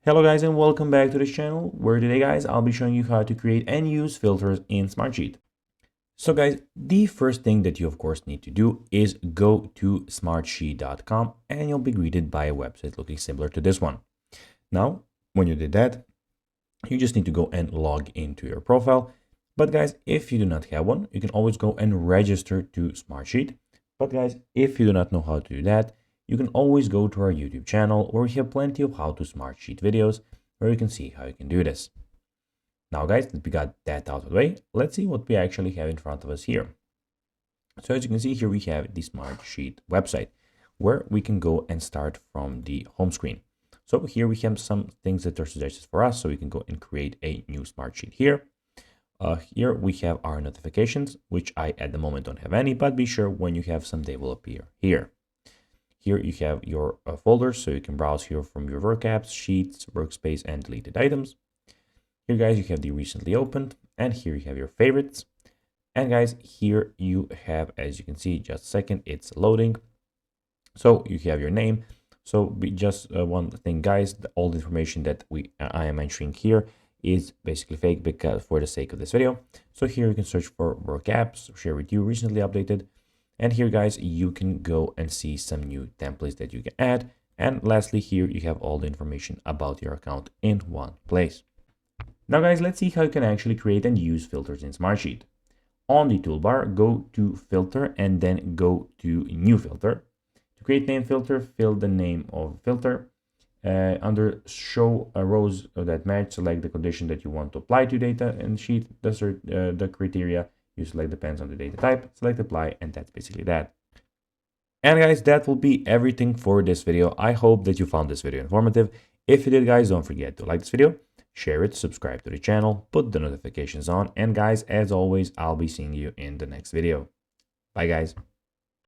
Hello guys and welcome back to this channel where today guys I'll be showing you how to create and use filters in Smartsheet. So guys, the first thing that you of course need to do is go to smartsheet.com and you'll be greeted by a website looking similar to this one. Now, when you did that, you just need to go and log into your profile. But guys, if you do not have one, you can always go and register to Smartsheet. But guys, if you do not know how to do that, you can always go to our YouTube channel where we have plenty of how to Smartsheet videos where you can see how you can do this. Now guys, that we got that out of the way, let's see what we actually have in front of us here. So as you can see here, we have the Smartsheet website where we can go and start from the home screen. So here we have some things that are suggested for us. So we can go and create a new Smartsheet here. Here we have our notifications, which I at the moment don't have any, but be sure when you have some, they will appear here. Here you have your folders, so you can browse here from your work apps, sheets, workspace, and deleted items. Here guys, you have the recently opened, and here you have your favorites. And guys, here you have, as you can see, just a second, it's loading. So you have your name. So just one thing, guys, all the information that I am entering here is basically fake because for the sake of this video. So here you can search for work apps, share with you, recently updated. And here, guys, you can go and see some new templates that you can add. And lastly, here you have all the information about your account in one place. Now, guys, let's see how you can actually create and use filters in Smartsheet. On the toolbar, go to Filter and then go to New Filter. To create name filter, fill the name of filter. Under Show rows that match, select the condition that you want to apply to data and sheet, the criteria. You select depends on the data type, select apply, and that's basically that. And guys, that will be everything for this video. I hope that you found this video informative. If you did, guys, don't forget to like this video, share it, subscribe to the channel, put the notifications on, and guys, as always, I'll be seeing you in the next video. Bye, guys.